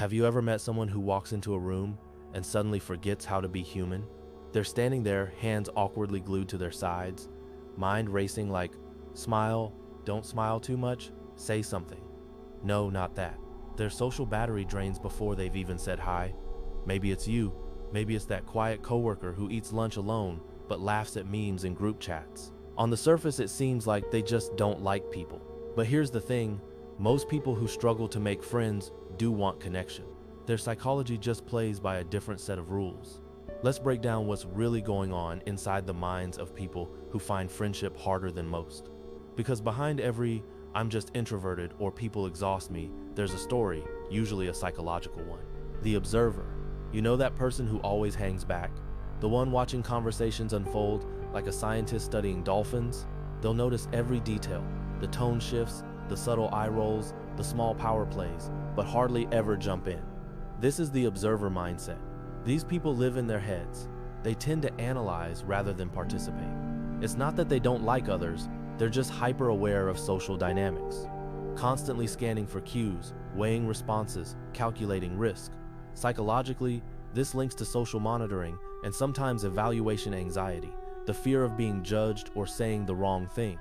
Have you ever met someone who walks into a room and suddenly forgets how to be human? They're standing there, hands awkwardly glued to their sides, mind racing like, smile, don't smile too much, say something. No, not that. Their social battery drains before they've even said hi. Maybe it's you. Maybe it's that quiet coworker who eats lunch alone but laughs at memes in group chats. On the surface, it seems like they just don't like people. But here's the thing, most people who struggle to make friends do want connection. Their psychology just plays by a different set of rules. Let's break down what's really going on inside the minds of people who find friendship harder than most. Because behind every "I'm just introverted" or "people exhaust me," there's a story, usually a psychological one. The observer. You know that person who always hangs back? The one watching conversations unfold like a scientist studying dolphins? They'll notice every detail, the tone shifts, the subtle eye rolls, the small power plays, but hardly ever jump in. This is the observer mindset. These people live in their heads. They tend to analyze rather than participate. It's not that they don't like others, they're just hyper aware of social dynamics, constantly scanning for cues, weighing responses, calculating risk. Psychologically, this links to social monitoring and sometimes evaluation anxiety, the fear of being judged or saying the wrong thing.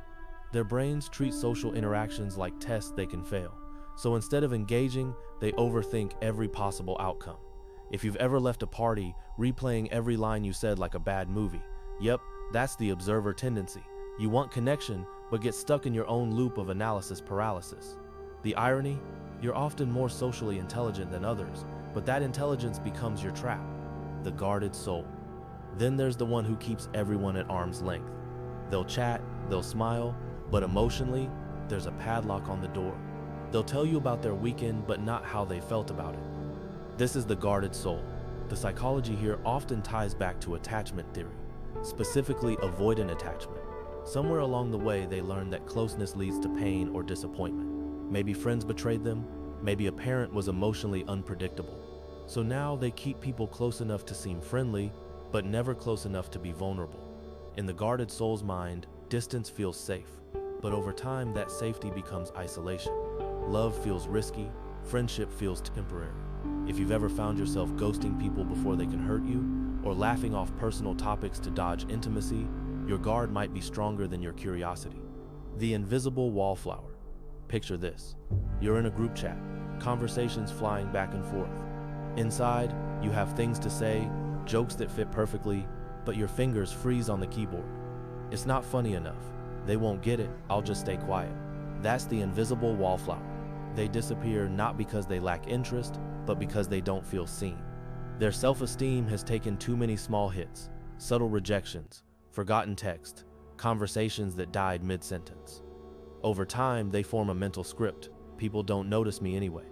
Their brains treat social interactions like tests they can fail. So instead of engaging, they overthink every possible outcome. If you've ever left a party replaying every line you said like a bad movie, yep, that's the observer tendency. You want connection, but get stuck in your own loop of analysis paralysis. The irony? You're often more socially intelligent than others, but that intelligence becomes your trap, the guarded soul. Then there's the one who keeps everyone at arm's length. They'll chat, they'll smile, but emotionally, there's a padlock on the door. They'll tell you about their weekend, but not how they felt about it. This is the guarded soul. The psychology here often ties back to attachment theory, specifically avoidant attachment. Somewhere along the way, they learned that closeness leads to pain or disappointment. Maybe friends betrayed them, maybe a parent was emotionally unpredictable. So now they keep people close enough to seem friendly, but never close enough to be vulnerable. In the guarded soul's mind, distance feels safe, but over time that safety becomes isolation. Love feels risky, friendship feels temporary. If you've ever found yourself ghosting people before they can hurt you, or laughing off personal topics to dodge intimacy, your guard might be stronger than your curiosity. The invisible wallflower. Picture this. You're in a group chat, conversations flying back and forth. Inside, you have things to say, jokes that fit perfectly, but your fingers freeze on the keyboard. It's not funny enough. They won't get it, I'll just stay quiet. That's the invisible wallflower. They disappear not because they lack interest, but because they don't feel seen. Their self-esteem has taken too many small hits, subtle rejections, forgotten text, conversations that died mid-sentence. Over time, they form a mental script. People don't notice me anyway.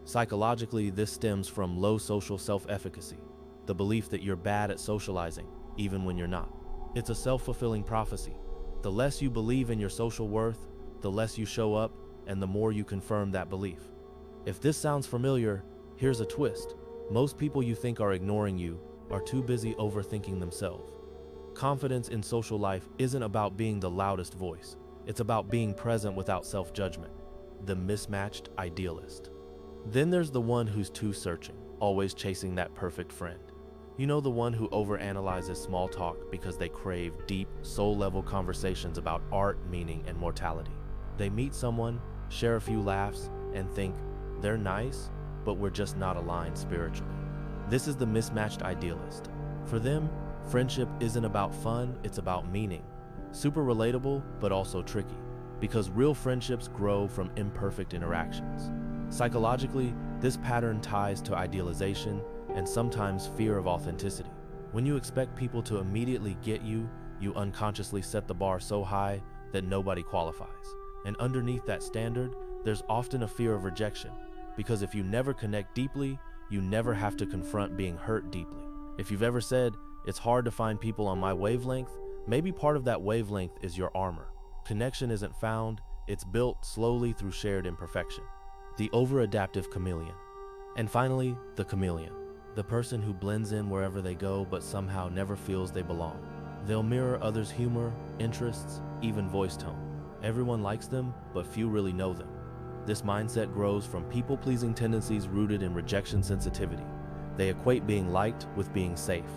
Psychologically, this stems from low social self-efficacy, the belief that you're bad at socializing, even when you're not. It's a self-fulfilling prophecy. The less you believe in your social worth, the less you show up, and the more you confirm that belief. If this sounds familiar, here's a twist. Most people you think are ignoring you are too busy overthinking themselves. Confidence in social life isn't about being the loudest voice. It's about being present without self-judgment. The mismatched idealist. Then there's the one who's too searching, always chasing that perfect friend. You know, the one who overanalyzes small talk because they crave deep, soul-level conversations about art, meaning, and mortality. They meet someone, share a few laughs, and think, they're nice, but we're just not aligned spiritually. This is the mismatched idealist. For them, friendship isn't about fun, it's about meaning. Super relatable, but also tricky, because real friendships grow from imperfect interactions. Psychologically, this pattern ties to idealization and sometimes fear of authenticity. When you expect people to immediately get you, you unconsciously set the bar so high that nobody qualifies. And underneath that standard, there's often a fear of rejection, because if you never connect deeply, you never have to confront being hurt deeply. If you've ever said, it's hard to find people on my wavelength, maybe part of that wavelength is your armor. Connection isn't found, it's built slowly through shared imperfection. The over-adaptive chameleon. And finally, the chameleon. The person who blends in wherever they go but somehow never feels they belong. They'll mirror others' humor, interests, even voice tone. Everyone likes them, but few really know them. This mindset grows from people-pleasing tendencies rooted in rejection sensitivity. They equate being liked with being safe.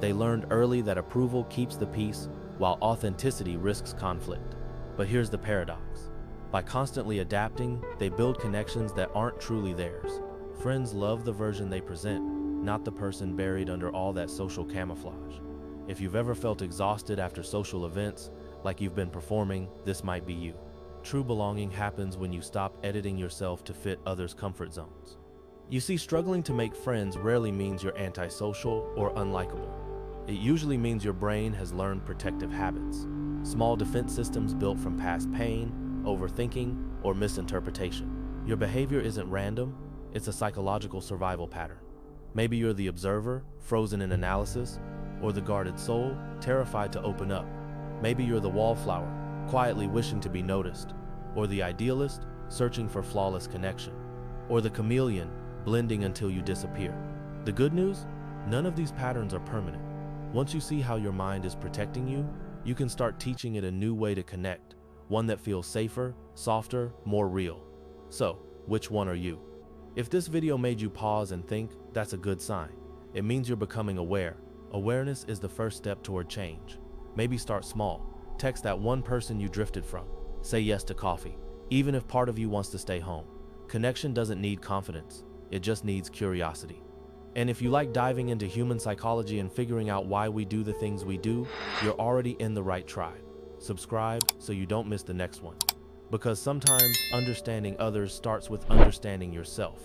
They learned early that approval keeps the peace, while authenticity risks conflict. But here's the paradox. By constantly adapting, they build connections that aren't truly theirs. Friends love the version they present, not the person buried under all that social camouflage. If you've ever felt exhausted after social events, like you've been performing, this might be you. True belonging happens when you stop editing yourself to fit others' comfort zones. You see, struggling to make friends rarely means you're antisocial or unlikable. It usually means your brain has learned protective habits, small defense systems built from past pain, overthinking, or misinterpretation. Your behavior isn't random, it's a psychological survival pattern. Maybe you're the observer, frozen in analysis, or the guarded soul, terrified to open up. Maybe you're the wallflower, quietly wishing to be noticed, or the idealist, searching for flawless connection, or the chameleon, blending until you disappear. The good news? None of these patterns are permanent. Once you see how your mind is protecting you, you can start teaching it a new way to connect, one that feels safer, softer, more real. So, which one are you? If this video made you pause and think, that's a good sign. It means you're becoming aware. Awareness is the first step toward change. Maybe start small. Text that one person you drifted from. Say yes to coffee, even if part of you wants to stay home. Connection doesn't need confidence. It just needs curiosity. And if you like diving into human psychology and figuring out why we do the things we do, you're already in the right tribe. Subscribe so you don't miss the next one. Because sometimes understanding others starts with understanding yourself.